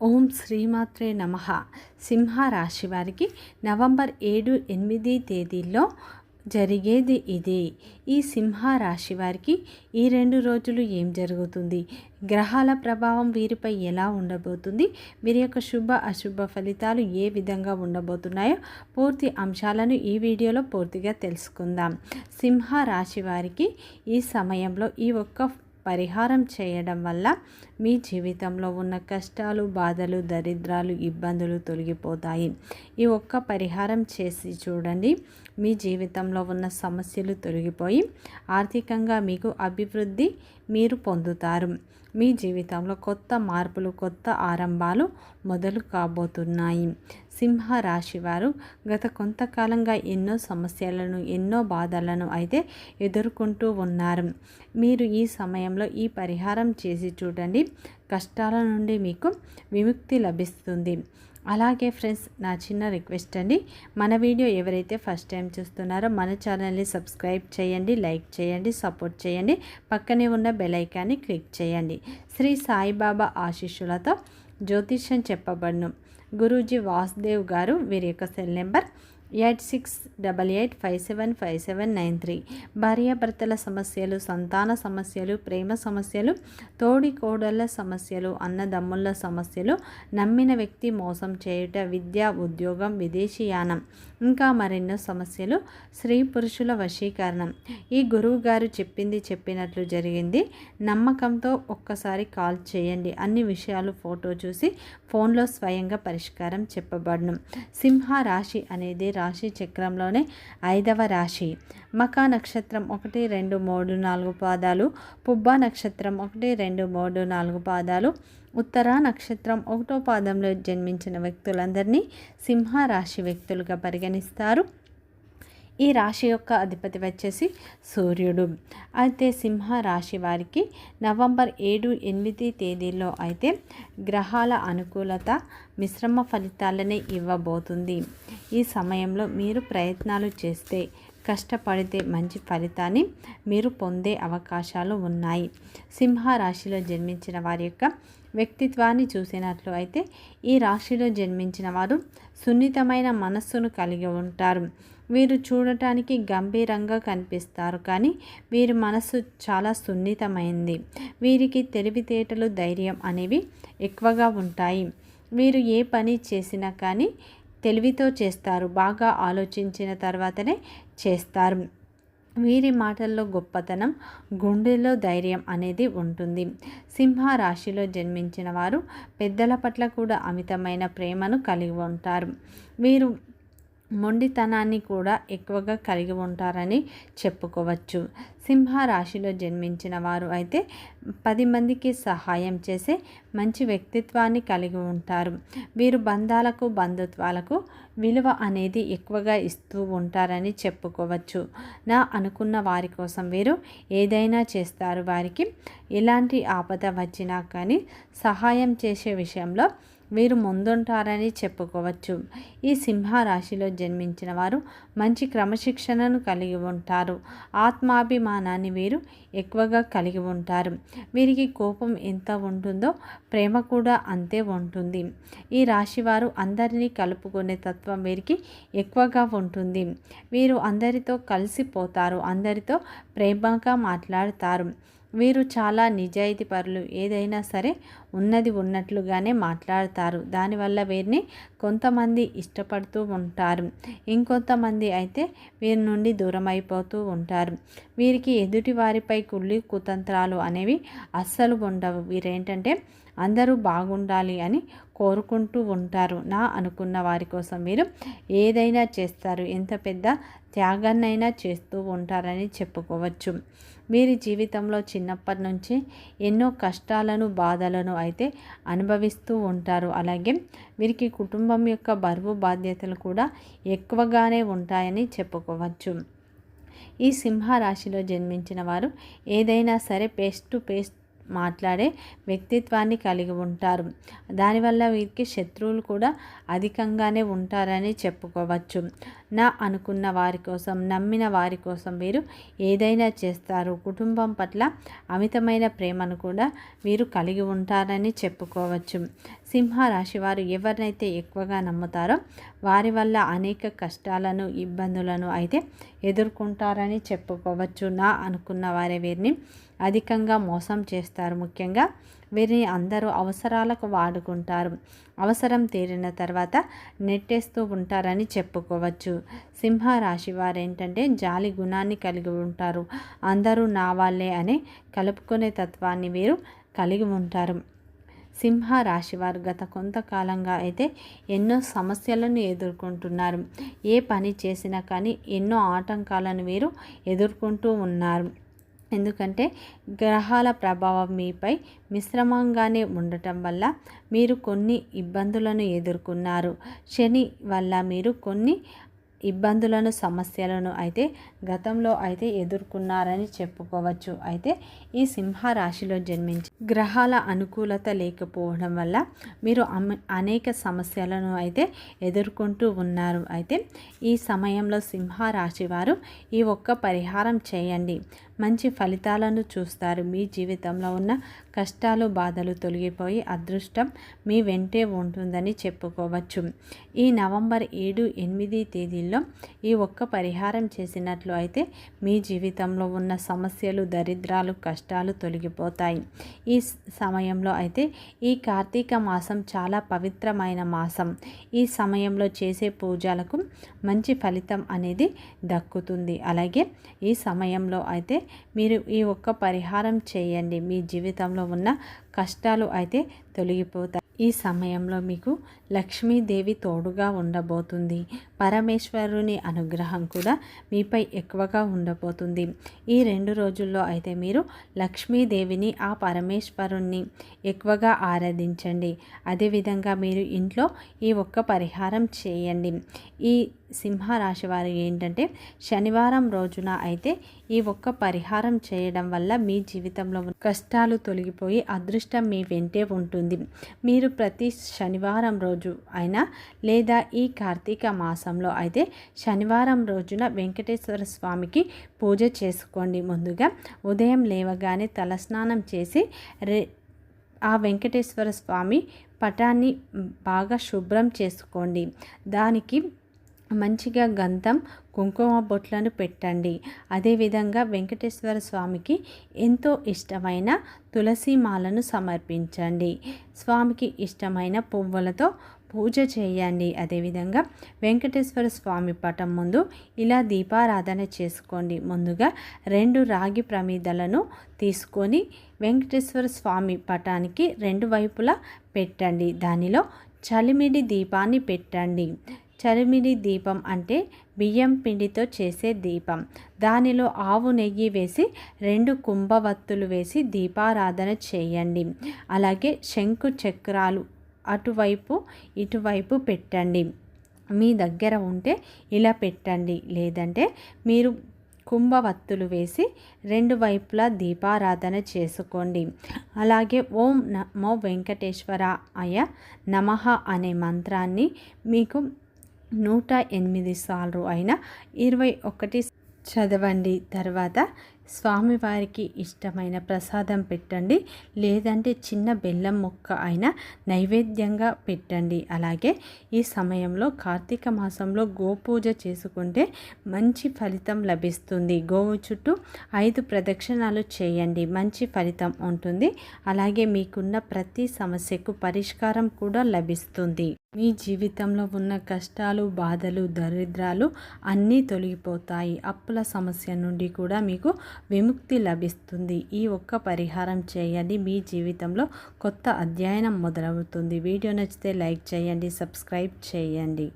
ఓం శ్రీమాత్రే నమః. సింహరాశి వారికి నవంబర్ 7, 8 తేదీల్లో జరిగేది ఇదే. ఈ సింహరాశి వారికి ఈ 2 రోజులు ఏం జరుగుతుంది, గ్రహాల ప్రభావం వీరిపై ఎలా ఉండబోతుంది, వీరి యొక్క శుభ అశుభ ఫలితాలు ఏ విధంగా ఉండబోతున్నాయో పూర్తి అంశాలను ఈ వీడియోలో పూర్తిగా తెలుసుకుందాం. సింహరాశి వారికి ఈ సమయంలో ఈ ఒక్క పరిహారం చేయడం వల్ల మీ జీవితంలో ఉన్న కష్టాలు, బాధలు, దరిద్రాలు, ఇబ్బందులు తొలగిపోతాయి. ఈ ఒక్క పరిహారం చేసి చూడండి. మీ జీవితంలో ఉన్న సమస్యలు తొలగిపోయి ఆర్థికంగా మీకు అభివృద్ధి మీరు పొందుతారు. మీ జీవితంలో కొత్త మార్పులు, కొత్త ఆరంభాలు మొదలు కాబోతున్నాయి. సింహరాశి వారు గత కొంతకాలంగా ఎన్నో సమస్యలను, ఎన్నో బాధలను అయితే ఎదుర్కొంటూ ఉన్నారు. మీరు ఈ సమయంలో ఈ పరిహారం చేసి చూడండి. కష్టాల నుండి మీకు విముక్తి లభిస్తుంది. అలాగే ఫ్రెండ్స్, నా చిన్న రిక్వెస్ట్ అండి, మన వీడియో ఎవరైతే ఫస్ట్ టైం చూస్తున్నారో మన ఛానల్ని సబ్స్క్రైబ్ చేయండి, లైక్ చేయండి, సపోర్ట్ చేయండి. పక్కనే ఉన్న బెల్ ఐకాన్ని క్లిక్ చేయండి. శ్రీ సాయిబాబా ఆశీస్సులతో జ్యోతిష్యం చెప్పబడును. గురూజీ వాసుదేవ్ గారు, వీరి యొక్క సెల్ నెంబర్ 8688575793. భార్యాభర్తల సమస్యలు, సంతాన సమస్యలు, ప్రేమ సమస్యలు, తోడి కోడళ్ళ సమస్యలు, అన్నదమ్ముల సమస్యలు, నమ్మిన వ్యక్తి మోసం చేయుట, విద్య, ఉద్యోగం, విదేశీయానం, ఇంకా మరెన్నో సమస్యలు, స్త్రీ పురుషుల వశీకరణం. ఈ గురువు గారు చెప్పింది చెప్పినట్లు జరిగింది. నమ్మకంతో ఒక్కసారి కాల్ చేయండి. అన్ని విషయాలు ఫోటో చూసి ఫోన్లో స్వయంగా పరిష్కారం చెప్పబడును. సింహ రాశి అనేది రాశి చక్రంలోనే 5వ రాశి. మకా నక్షత్రం 1, 2, 3, 4 పాదాలు, పుబ్బ నక్షత్రం 1, 2, 3, 4 పాదాలు, ఉత్తర నక్షత్రం 1వ పాదంలో జన్మించిన వ్యక్తులందరినీ సింహ రాశి వ్యక్తులుగా పరిగణిస్తారు. ఈ రాశి యొక్క అధిపతి వచ్చేసి సూర్యుడు. అయితే సింహ రాశి వారికి నవంబర్ 7, 8 తేదీల్లో అయితే గ్రహాల అనుకూలత మిశ్రమ ఫలితాలనే ఇవ్వబోతుంది. ఈ సమయంలో మీరు ప్రయత్నాలు చేస్తే, కష్టపడితే మంచి ఫలితాన్ని మీరు పొందే అవకాశాలు ఉన్నాయి. సింహ రాశిలో జన్మించిన వారి యొక్క వ్యక్తిత్వాన్ని చూసినట్లు అయితే ఈ రాశిలో జన్మించిన వారు సున్నితమైన మనస్సును కలిగి ఉంటారు. వీరు చూడటానికి గంభీరంగా కనిపిస్తారు, కానీ వీరి మనస్సు చాలా సున్నితమైంది. వీరికి తెలివితేటలు, ధైర్యం అనేవి ఎక్కువగా ఉంటాయి. వీరు ఏ పని చేసినా కానీ తెలివితో చేస్తారు. బాగా ఆలోచించిన తర్వాతనే చేస్తారు. వీరి మాటల్లో గొప్పతనం, గుండెలో ధైర్యం అనేది ఉంటుంది. సింహ రాశిలో జన్మించిన వారు పెద్దల పట్ల కూడా అమితమైన ప్రేమను కలిగి ఉంటారు. వీరు మొండితనాన్ని కూడా ఎక్కువగా కలిగి ఉంటారని చెప్పుకోవచ్చు. సింహ రాశిలో జన్మించిన వారు అయితే 10 మందికి సహాయం చేసే మంచి వ్యక్తిత్వాన్ని కలిగి ఉంటారు. వీరు బంధాలకు, బంధుత్వాలకు విలువ అనేది ఎక్కువగా ఇస్తూ ఉంటారని చెప్పుకోవచ్చు. నా అనుకున్న వారి కోసం వీరు ఏదైనా చేస్తారు. వారికి ఎలాంటి ఆపద వచ్చినా కానీ సహాయం చేసే విషయంలో వీరు ముందుంటారని చెప్పుకోవచ్చు. ఈ సింహ రాశిలో జన్మించిన వారు మంచి క్రమశిక్షణను కలిగి ఉంటారు. ఆత్మాభిమానాన్ని వీరు ఎక్కువగా కలిగి ఉంటారు. వీరికి కోపం ఎంత ఉంటుందో ప్రేమ కూడా అంతే ఉంటుంది. ఈ రాశి వారు అందరినీ కలుపుకునే తత్వం వీరికి ఎక్కువగా ఉంటుంది. వీరు అందరితో కలిసిపోతారు, అందరితో ప్రేమగా మాట్లాడతారు. వీరు చాలా నిజాయితీ పరులు. ఏదైనా సరే ఉన్నది ఉన్నట్లుగానే మాట్లాడతారు. దానివల్ల వీరిని కొంతమంది ఇష్టపడుతూ ఉంటారు, ఇంకొంతమంది అయితే వీరి నుండి దూరం అయిపోతూ ఉంటారు. వీరికి ఎదుటి వారిపై కుళ్ళి కుతంత్రాలు అనేవి అస్సలు ఉండవు. వీరేంటంటే అందరూ బాగుండాలి అని కోరుకుంటూ ఉంటారు. నా అనుకున్న వారి కోసం వీరు ఏదైనా చేస్తారు. ఎంత పెద్ద త్యాగాన్నైనా చేస్తూ ఉంటారని చెప్పుకోవచ్చు. వీరి జీవితంలో చిన్నప్పటి నుంచి ఎన్నో కష్టాలను, బాధలను అయితే అనుభవిస్తూ ఉంటారు. అలాగే వీరికి కుటుంబం యొక్క బరువు, బాధ్యతలు కూడా ఎక్కువగానే ఉంటాయని చెప్పుకోవచ్చు. ఈ సింహ రాశిలో జన్మించిన వారు ఏదైనా సరే ఫేస్ టు ఫేస్ మాట్లాడే వ్యక్తిత్వాన్ని కలిగి ఉంటారు. దానివల్ల వీరికి శత్రువులు కూడా అధికంగానే ఉంటారని చెప్పుకోవచ్చు. నా అనుకున్న వారి కోసం, నమ్మిన వారి కోసం వీరు ఏదైనా చేస్తారు. కుటుంబం పట్ల అమితమైన ప్రేమను కూడా వీరు కలిగి ఉంటారని చెప్పుకోవచ్చు. సింహరాశి వారు ఎవరినైతే ఎక్కువగా నమ్ముతారో వారి వల్ల అనేక కష్టాలను, ఇబ్బందులను అయితే ఎదుర్కొంటారని చెప్పుకోవచ్చు. నా అనుకున్న వారే వీరిని అధికంగా మోసం చేస్తారు. ముఖ్యంగా వీరిని అందరూ అవసరాలకు వాడుకుంటారు. అవసరం తీరిన తర్వాత నెట్టేస్తూ ఉంటారని చెప్పుకోవచ్చు. సింహరాశి వారు ఏంటంటే జాలి గుణాన్ని కలిగి ఉంటారు. అందరూ నా వాళ్ళే అనే కలుపుకునే తత్వాన్ని వీరు కలిగి ఉంటారు. సింహరాశి వారు గత కొంతకాలంగా అయితే ఎన్నో సమస్యలను ఎదుర్కొంటున్నారు. ఏ పని చేసినా కానీ ఎన్నో ఆటంకాలను వీరు ఎదుర్కొంటూ ఉన్నారు. ఎందుకంటే గ్రహాల ప్రభావం మీపై మిశ్రమంగానే ఉండటం వల్ల మీరు కొన్ని ఇబ్బందులను ఎదుర్కొన్నారు. శని వల్ల మీరు కొన్ని ఇబ్బందులను, సమస్యలను అయితే గతంలో అయితే ఎదుర్కొన్నారని చెప్పుకోవచ్చు. అయితే ఈ సింహరాశిలో జన్మించి గ్రహాల అనుకూలత లేకపోవడం వల్ల మీరు అనేక సమస్యలను అయితే ఎదుర్కొంటూ ఉన్నారు. అయితే ఈ సమయంలో సింహరాశి వారు ఈ ఒక్క పరిహారం చేయండి. మంచి ఫలితాలను చూస్తారు. మీ జీవితంలో ఉన్న కష్టాలు, బాధలు తొలగిపోయి అదృష్టం మీ వెంటే ఉంటుందని చెప్పుకోవచ్చు. ఈ నవంబర్ 7, 8 తేదీల్లో ఈ ఒక్క పరిహారం చేసినట్లు అయితే మీ జీవితంలో ఉన్న సమస్యలు, దరిద్రాలు, కష్టాలు తొలగిపోతాయి. ఈ సమయంలో అయితే ఈ కార్తీక మాసం చాలా పవిత్రమైన మాసం. ఈ సమయంలో చేసే పూజలకు మంచి ఫలితం అనేది దక్కుతుంది. అలాగే ఈ సమయంలో అయితే మీరు ఈ ఒక్క పరిహారం చేయండి. మీ జీవితంలో ఉన్న కష్టాలు అయితే తొలగిపోతాయి. ఈ సమయంలో మీకు లక్ష్మీదేవి తోడుగా ఉండబోతుంది. పరమేశ్వరుని అనుగ్రహం కూడా మీపై ఎక్కువగా ఉండబోతుంది. ఈ 2 రోజుల్లో అయితే మీరు లక్ష్మీదేవిని, ఆ పరమేశ్వరుణ్ణి ఎక్కువగా ఆరాధించండి. అదేవిధంగా మీరు ఇంట్లో ఈ ఒక్క పరిహారం చేయండి. ఈ సింహరాశి వారు ఏంటంటే శనివారం రోజున అయితే ఈ ఒక్క పరిహారం చేయడం వల్ల మీ జీవితంలో కష్టాలు తొలగిపోయి అదృష్టం మీ వెంటే ఉంటుంది. మీరు ప్రతి శనివారం రోజు అయినా లేదా ఈ కార్తీక మాసంలో అయితే శనివారం రోజున వెంకటేశ్వర స్వామికి పూజ చేసుకోండి. ముందుగా ఉదయం లేవగానే తలస్నానం చేసి ఆ వెంకటేశ్వర స్వామి పటాన్ని బాగా శుభ్రం చేసుకోండి. దానికి మంచిగా గంధం, కుంకుమ బొట్లను పెట్టండి. అదేవిధంగా వెంకటేశ్వర స్వామికి ఎంతో ఇష్టమైన తులసి మాలను సమర్పించండి. స్వామికి ఇష్టమైన పువ్వులతో పూజ చేయండి. అదేవిధంగా వెంకటేశ్వర స్వామి పటం ముందు ఇలా దీపారాధన చేసుకోండి. ముందుగా 2 రాగి ప్రమిదలను తీసుకొని వెంకటేశ్వర స్వామి పటానికి 2 వైపులా పెట్టండి. దానిలో చలిమిడి దీపాన్ని పెట్టండి. చలిమిడి దీపం అంటే బియ్యం పిండితో చేసే దీపం. దానిలో ఆవు నెయ్యి వేసి 2 కుంభవత్తులు వేసి దీపారాధన చేయండి. అలాగే శంకు చక్రాలు అటువైపు ఇటువైపు పెట్టండి. మీ దగ్గర ఉంటే ఇలా పెట్టండి. లేదంటే మీరు కుంభవత్తులు వేసి 2 వైపులా దీపారాధన చేసుకోండి. అలాగే ఓం నమో వెంకటేశ్వరాయ నమః అనే మంత్రాన్ని మీకు 108 సార్లు అయినా 21 చదవండి. తర్వాత స్వామివారికి ఇష్టమైన ప్రసాదం పెట్టండి. లేదంటే చిన్న బెల్లం ముక్క అయినా నైవేద్యంగా పెట్టండి. అలాగే ఈ సమయంలో కార్తీక మాసంలో గోపూజ చేసుకుంటే మంచి ఫలితం లభిస్తుంది. గోవు చుట్టూ 5 ప్రదక్షిణాలు చేయండి. మంచి ఫలితం ఉంటుంది. అలాగే మీకున్న ప్రతి సమస్యకు పరిష్కారం కూడా లభిస్తుంది. మీ జీవితంలో ఉన్న కష్టాలు, బాధలు, దరిద్రాలు అన్నీ తొలగిపోతాయి. అప్పుల సమస్య నుండి కూడా మీకు విముక్తి లభిస్తుంది. ఈ ఒక్క పరిహారం చేయండి. మీ జీవితంలో కొత్త అధ్యయనం మొదలవుతుంది. వీడియో నచ్చితే లైక్ చేయండి, సబ్స్క్రైబ్ చేయండి.